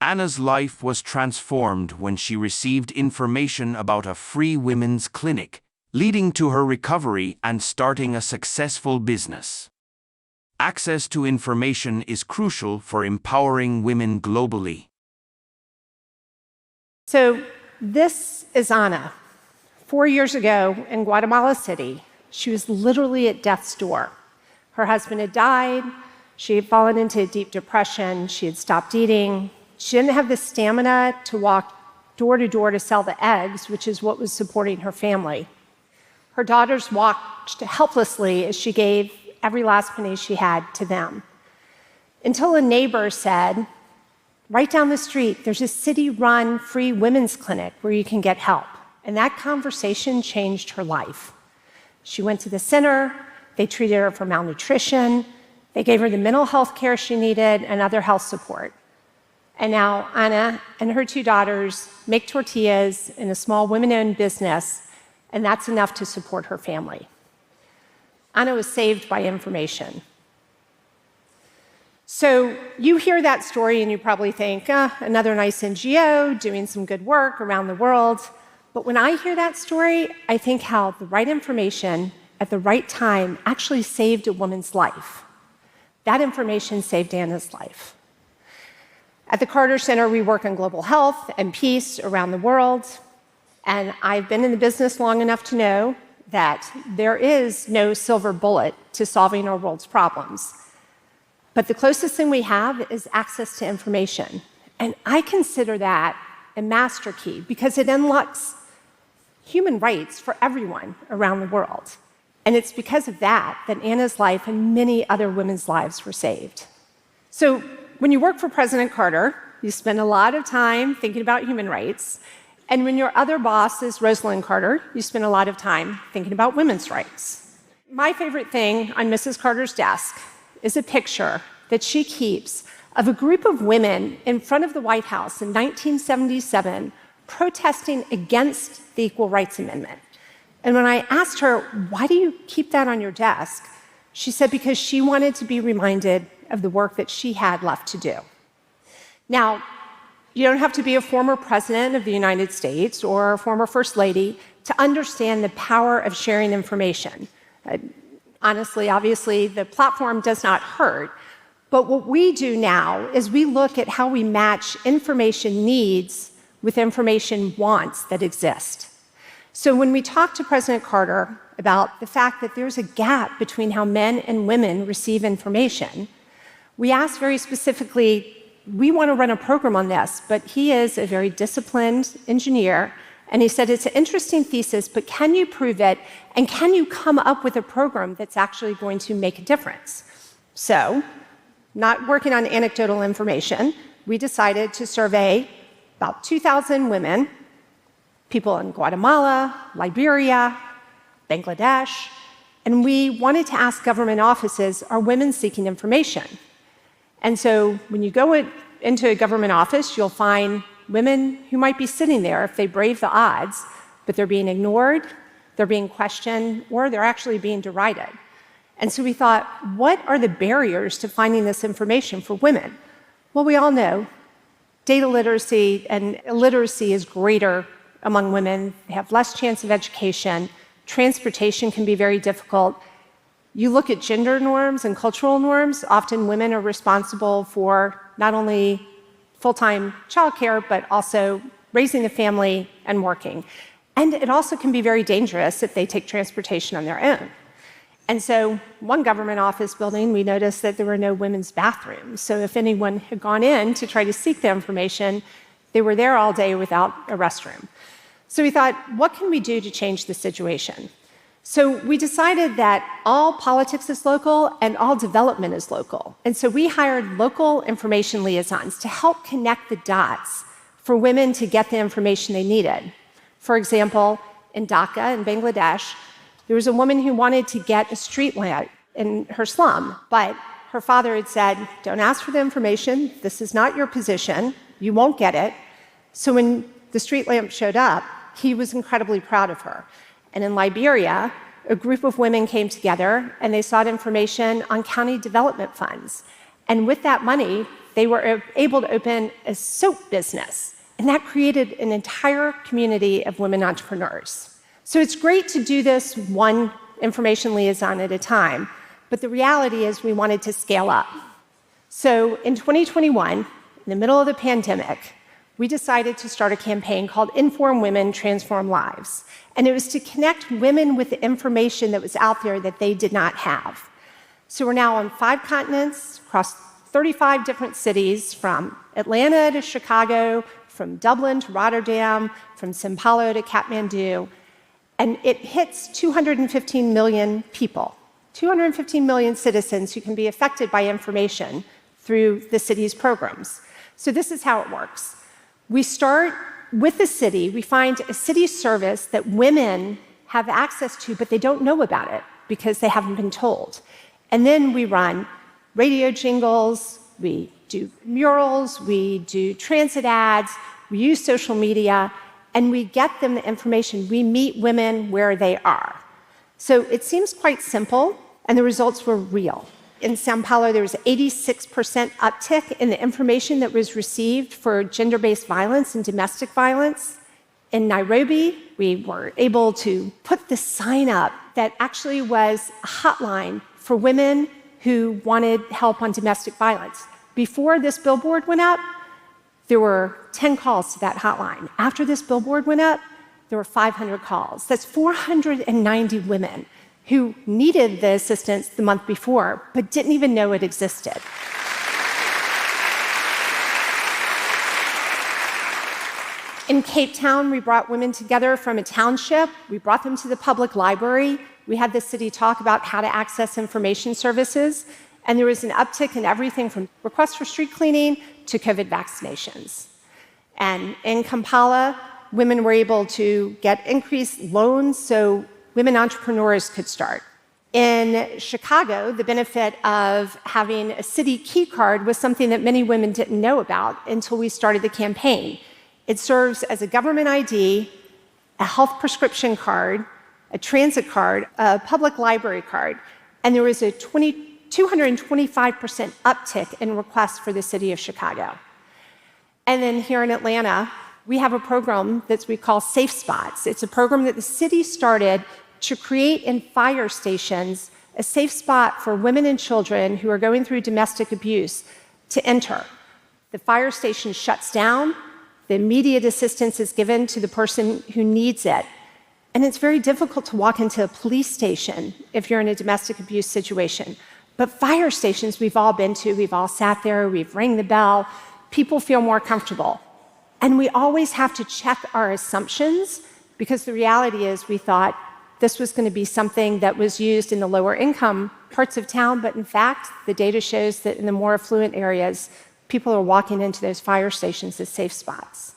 Anna's life was transformed when she received information about a free women's clinic, leading to her recovery and starting a successful business. Access to information is crucial for empowering women globally. So this is Anna. 4 years ago in Guatemala City, she was literally at death's door. Her husband had died. She had fallen into a deep depression. She had stopped eating. She didn't have the stamina to walk door to door to sell the eggs, which is what was supporting her family. Her daughters watched helplessly as she gave every last penny she had to them. Until a neighbor said, right down the street, there's a city-run free women's clinic where you can get help. And that conversation changed her life. She went to the center. They treated her for malnutrition. They gave her the mental health care she needed and other health support. And now Anna and her 2 daughters make tortillas in a small women-owned business, and that's enough to support her family. Anna was saved by information. So you hear that story and you probably think, another nice NGO doing some good work around the world. But when I hear that story, I think how the right information at the right time actually saved a woman's life. That information saved Anna's life. At the Carter Center, we work on global health and peace around the world. And I've been in the business long enough to know that there is no silver bullet to solving our world's problems. But the closest thing we have is access to information. And I consider that a master key because it unlocks human rights for everyone around the world. And it's because of that that Anna's life and many other women's lives were saved. So when you work for President Carter, you spend a lot of time thinking about human rights. And when your other boss is Rosalind Carter, you spend a lot of time thinking about women's rights. My favorite thing on Mrs. Carter's desk is a picture that she keeps of a group of women in front of the White House in 1977 protesting against the Equal Rights Amendment. And when I asked her, why do you keep that on your desk? She said because she wanted to be reminded of the work that she had left to do. Now, you don't have to be a former president of the United States or a former first lady to understand the power of sharing information. Honestly, obviously, the platform does not hurt. But what we do now is we look at how we match information needs with information wants that exist. So when we talk to President Carter about the fact that there's a gap between how men and women receive information, we ask very specifically, we want to run a program on this, but he is a very disciplined engineer, and he said, it's an interesting thesis, but can you prove it, and can you come up with a program that's actually going to make a difference? So, not working on anecdotal information, we decided to survey about 2,000 women, people in Guatemala, Liberia, Bangladesh, and we wanted to ask government offices, are women seeking information? And so when you go into a government office, you'll find women who might be sitting there if they brave the odds, but they're being ignored, they're being questioned, or they're actually being derided. And so we thought, what are the barriers to finding this information for women? Well, we all know data literacy and illiteracy is greater among women. They have less chance of education. Transportation can be very difficult. You look at gender norms and cultural norms, often women are responsible for not only full-time childcare, but also raising a family and working. And it also can be very dangerous if they take transportation on their own. And so one government office building, we noticed that there were no women's bathrooms. So if anyone had gone in to try to seek the information, they were there all day without a restroom. So we thought, what can we do to change the situation? So we decided that all politics is local and all development is local. And so we hired local information liaisons to help connect the dots for women to get the information they needed. For example, in Dhaka, in Bangladesh, there was a woman who wanted to get a street lamp in her slum, but her father had said, don't ask for the information, this is not your position, you won't get it. So when the street lamp showed up, he was incredibly proud of her. And in Liberia, a group of women came together and they sought information on county development funds. And with that money, they were able to open a soap business, and that created an entire community of women entrepreneurs. So it's great to do this one information liaison at a time, but the reality is we wanted to scale up. So in 2021, in the middle of the pandemic, we decided to start a campaign called Inform Women, Transform Lives. And it was to connect women with the information that was out there that they did not have. So we're now on 5 continents, across 35 different cities, from Atlanta to Chicago, from Dublin to Rotterdam, from Sao Paulo to Kathmandu. And it hits 215 million people, 215 million citizens who can be affected by information through the city's programs. So this is how it works. We start with the city. We find a city service that women have access to, but they don't know about it because they haven't been told. And then we run radio jingles, we do murals, we do transit ads, we use social media, and we get them the information. We meet women where they are. So it seems quite simple, and the results were real. In Sao Paulo, there was 86% uptick in the information that was received for gender-based violence and domestic violence. In Nairobi, we were able to put the sign up that actually was a hotline for women who wanted help on domestic violence. Before this billboard went up, there were 10 calls to that hotline. After this billboard went up, there were 500 calls. That's 490 women who needed the assistance the month before, but didn't even know it existed. In Cape Town, we brought women together from a township. We brought them to the public library. We had the city talk about how to access information services. And there was an uptick in everything from requests for street cleaning to COVID vaccinations. And in Kampala, women were able to get increased loans so women entrepreneurs could start. In Chicago, the benefit of having a city key card was something that many women didn't know about until we started the campaign. It serves as a government ID, a health prescription card, a transit card, a public library card, and there was a 225% uptick in requests for the city of Chicago. And then here in Atlanta, we have a program that we call Safe Spots. It's a program that the city started to create in fire stations a safe spot for women and children who are going through domestic abuse to enter. The fire station shuts down, the immediate assistance is given to the person who needs it. And it's very difficult to walk into a police station if you're in a domestic abuse situation. But fire stations we've all been to, we've all sat there, we've rang the bell, people feel more comfortable. And we always have to check our assumptions because the reality is we thought this was going to be something that was used in the lower income parts of town, but in fact, the data shows that in the more affluent areas, people are walking into those fire stations as safe spots.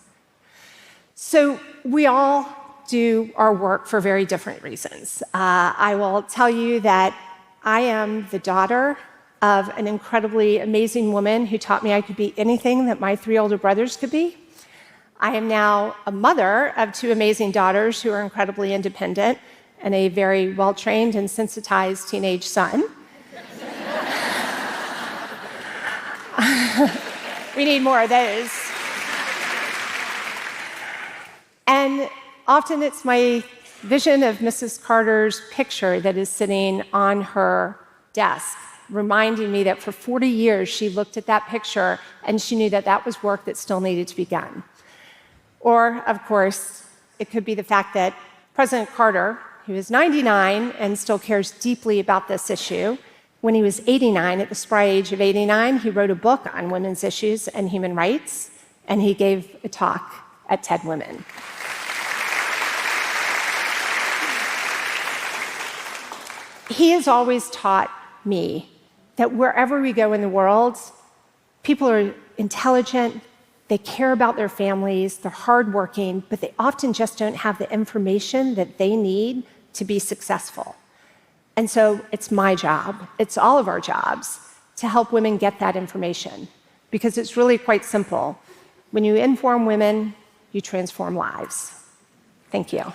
So we all do our work for very different reasons. I will tell you that I am the daughter of an incredibly amazing woman who taught me I could be anything that my 3 older brothers could be. I am now a mother of 2 amazing daughters who are incredibly independent and a very well-trained and sensitized teenage son. We need more of those. And often it's my vision of Mrs. Carter's picture that is sitting on her desk, reminding me that for 40 years she looked at that picture and she knew that that was work that still needed to be done. Or, of course, it could be the fact that President Carter, who is 99 and still cares deeply about this issue, when he was 89, at the spry age of 89, he wrote a book on women's issues and human rights, and he gave a talk at TED Women. He has always taught me that wherever we go in the world, people are intelligent, they care about their families, they're hardworking, but they often just don't have the information that they need to be successful. And so it's my job, it's all of our jobs, to help women get that information. Because it's really quite simple. When you inform women, you transform lives. Thank you.